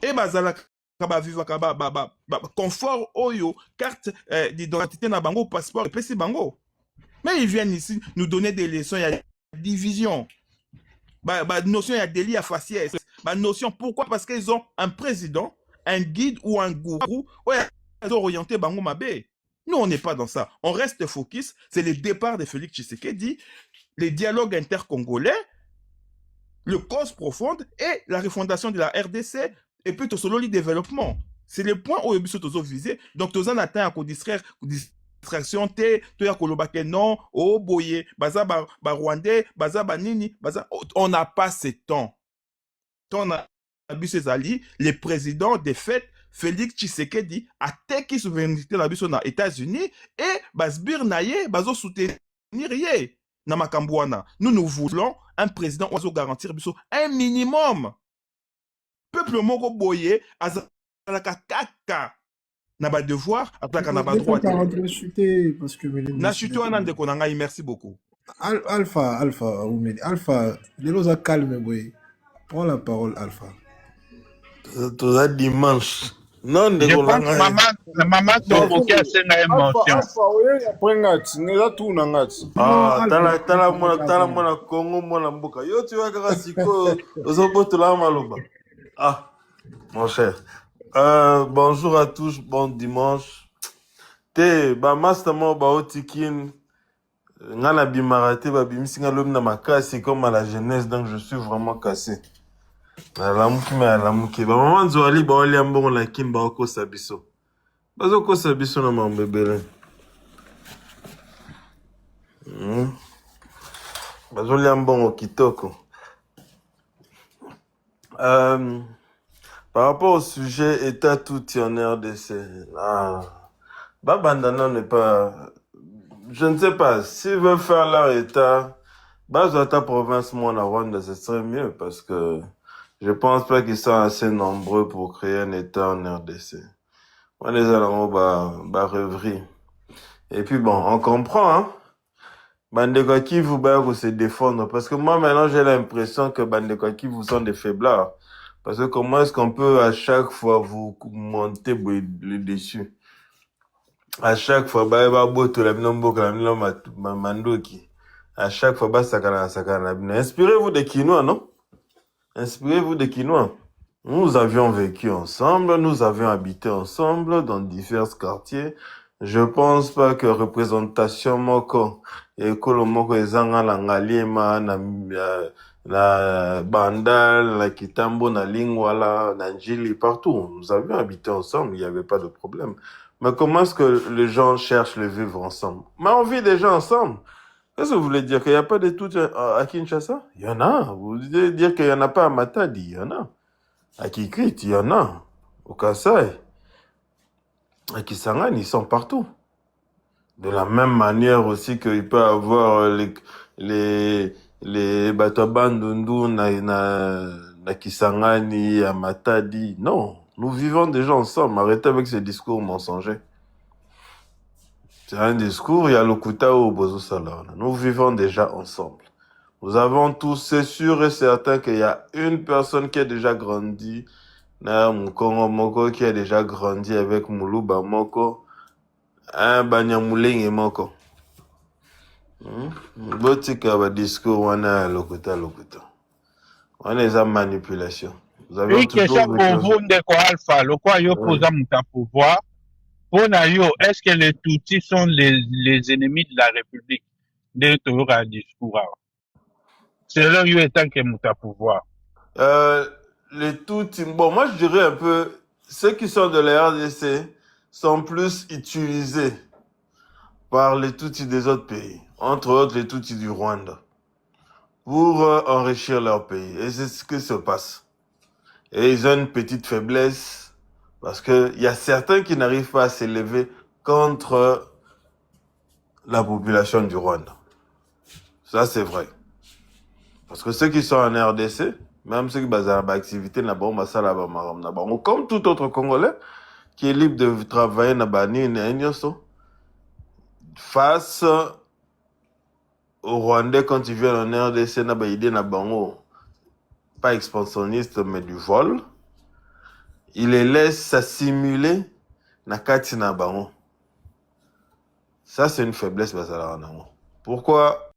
Et bazala kaba vivre kaba confort oyo carte d'identité na bango passeport et pesi bango. Mais ils viennent ici nous donner des leçons, il y a division. Notion, il y a délit à faciès. Notion, pourquoi? Parce qu'ils ont un président, un guide ou un gourou, ils ont orienté Bango Mabé. Nous, on n'est pas dans ça. On reste focus. C'est le départ de Félix Tshisekedi, les dialogues intercongolais, le cause profonde et la refondation de la RDC et puis tout solo le développement. C'est le point où ils sont visés. Donc, tous en atteint à distraction te to ya kolobake non oh boye baza ba rwandais baza banini baza on n'a pas ce temps. On a biso ezali le président de fait Félix Tshisekedi a teki souveraineté la biso na États-Unis et basbir na ye bazo soutenir ye na makambo wana. Nous voulons un président ozo garantir biso un minimum. Peuple moko boye azalaka kaka na ba devoir ataka na ba droit. Parce que na chuté wana ndeko na ngai, merci beaucoup. Alpha, les a calme boy. Prends la parole Alpha. Tout ça dimanche. Non, je pense maman Tomboki a senga émotion. Alpha, oui, après ngati, neza tout na ngati. Ah, tala mona Congo mona mboka. Yo tu vas kaka siko ozobotola maloba. Ah, mon cher. Bonjour à tous, bon dimanche. Te ba master mo ba otikin ngana bimarate ba bimisinga lom na makasi comme à la jeunesse, donc je suis vraiment cassé. Alamuki me alamuki ba maman zoali ba oli ambongo la kin ba ko sabiso. Bazo ko sabiso na mambebele. Bazo li ambongo kitoko. Par rapport au sujet État tout en RDC. Babandana n'est pas... Je ne sais pas. S'ils veulent faire leur État, ta province, moi, la Rwanda, ce serait mieux parce que je pense pas qu'ils sont assez nombreux pour créer un État en RDC. On les a rêverie. Et puis bon, on comprend, hein. Bandeko Kivu va se défendre parce que moi, maintenant, j'ai l'impression que Bandeko Kivu sont des faiblards. Parce que comment est-ce qu'on peut à chaque fois vous monter le dessus? À chaque fois, à chaque fois, inspirez-vous des Quinois, non? Inspirez-vous des Quinois. Nous avions vécu ensemble, nous avions habité ensemble dans divers quartiers. Je pense pas que représentation moko et kolomoko ezanga la ngaliema na Bandal, la Kitambo, na Lingwala, na Njili, partout. Nous avions habité ensemble, il n'y avait pas de problème. Mais comment est-ce que les gens cherchent le vivre ensemble? Mais on vit déjà ensemble. Qu'est-ce que vous voulez dire? Qu'il n'y a pas de tout à Kinshasa? Il y en a. Vous voulez dire qu'il n'y en a pas à Matadi? Il y en a. À Kikrit, il y en a. Au Kassai. À Kisangani, ils sont partout. De la même manière aussi qu'il peut y avoir les Batobandundu na Kisangani, à Matadi. Non. Nous vivons déjà ensemble. Arrêtez avec ces discours mensongers. C'est un discours, il y a le Kutao Bozo Salon. Nous vivons déjà ensemble. Nous avons tous, c'est sûr et certain qu'il y a une personne qui a déjà grandi, Mkongo Moko, qui a déjà grandi avec Moulouba Moko, un Banyamouling et Moko. Botika va discours, on a lokuta. On est en manipulation. Une question pour vous, Ndeko Alpha, le quoi yo pose à mon pouvoir. Pour Nayo, est-ce que les Tutsis sont les ennemis de la République? De Torah discours. C'est leur yo étant que mon pouvoir. Les Tutsis, bon, moi je dirais un peu, ceux qui sont de la RDC sont plus utilisés par les Tutsis des autres pays, entre autres les Tutsis du Rwanda, pour enrichir leur pays. Et c'est ce qui se passe. Et ils ont une petite faiblesse, parce qu'il y a certains qui n'arrivent pas à s'élever contre la population du Rwanda. Ça, c'est vrai. Parce que ceux qui sont en RDC, même ceux qui basent à l'activité, comme tout autre Congolais, qui est libre de travailler face aux Rwandais quand ils viennent en RDC, pas expansionniste, mais du vol. Il les laisse s'assimiler na kati na bango. Ça, c'est une faiblesse. Pourquoi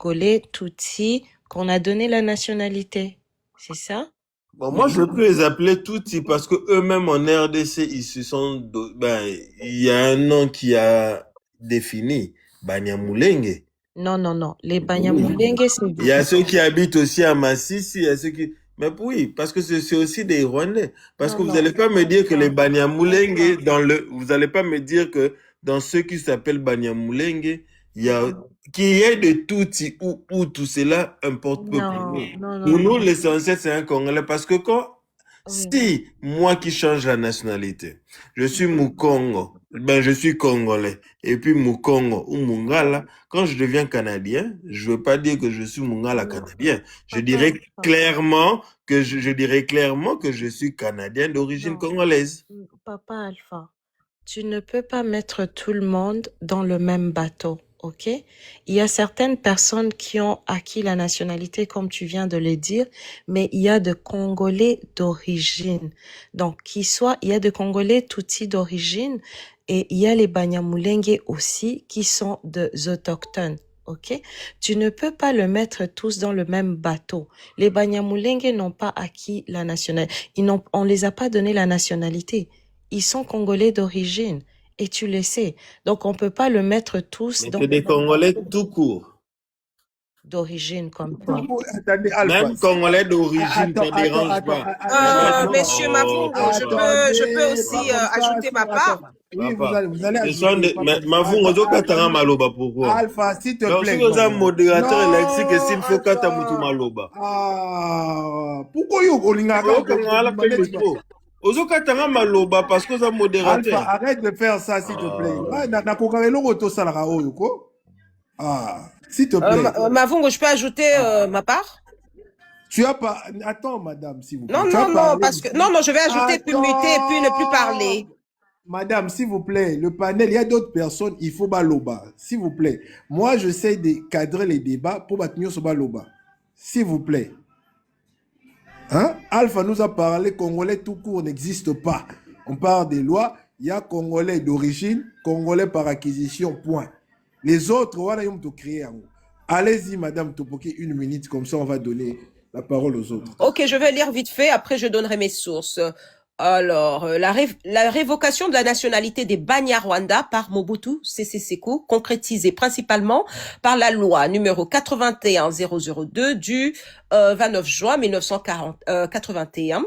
Congolais, Tutsi, qu'on a donné la nationalité. C'est ça? Bon, moi, je peux les appeler Tutsi parce que eux-mêmes en RDC, ils se sont, il y a un nom qui a défini, Banyamulenge. Non. Les Banyamulenge, c'est Il y a ceux qui habitent aussi à Massissi, il y a ceux qui... Mais oui, parce que c'est aussi des Rwandais. Parce que vous n'allez pas me dire que les Banyamulenge, vous n'allez pas me dire que dans ceux qui s'appellent Banyamulenge, il y a... Qu'il y ait de Tutsi ou tout cela importe peu pour nous. Pour nous, l'essentiel, c'est un Congolais. Parce que si moi qui change la nationalité, je suis Mukongo, je suis Congolais, et puis Mukongo ou Mungala, quand je deviens Canadien, je veux pas dire que je suis Mungala canadien. Je dirais clairement que je suis Canadien d'origine congolaise. Papa Alpha, tu ne peux pas mettre tout le monde dans le même bateau. Ok? Il y a certaines personnes qui ont acquis la nationalité, comme tu viens de le dire, mais il y a de Congolais d'origine. Donc, il y a de Congolais Tutsi d'origine et il y a les Banyamulenge aussi qui sont des autochtones. Ok? Tu ne peux pas le mettre tous dans le même bateau. Les Banyamulenge n'ont pas acquis la nationalité. On les a pas donné la nationalité. Ils sont Congolais d'origine. Et tu le sais. Donc, on peut pas le mettre tous dans C'est des Congolais tout court. d'origine comme toi. Attendez, Alpha. Même Congolais d'origine, ça dérange pas. Monsieur Mavungo, je peux aussi ajouter ma part. Oui, vous allez ajouter. Mavungo, Zokatanga Maloba, pourquoi? Alpha, s'il te plaît. Donc, si vous avez un modérateur électrique, s'il faut Katamutu Maloba. Pourquoi vous avez Ozokatanga Maloba parce que vous avez un modérateur. Alpha, arrête de faire ça, s'il te plaît. S'il te plaît. Mavungo, je peux ajouter ma part? Tu as pas... Attends, madame, s'il vous plaît. Non, parce que... Non, je vais ajouter, puis muter, puis ne plus parler. Madame, s'il vous plaît, le panel, il y a d'autres personnes, il faut baloba. S'il vous plaît. Moi, j'essaie de cadrer les débats pour maintenir ce baloba. S'il vous plaît. Hein? Alpha nous a parlé, Congolais tout court n'existe pas. On parle des lois, il y a Congolais d'origine, Congolais par acquisition, point. Les autres, voilà, ils ont tout créé. Allez-y, madame Topoki, 1 minute, comme ça on va donner la parole aux autres. Ok, je vais lire vite fait, après je donnerai mes sources. Alors, la révocation de la nationalité des Banyarwanda par Mobutu Sese Seko, concrétisée principalement par la loi numéro 81002 du 29 juin 1981,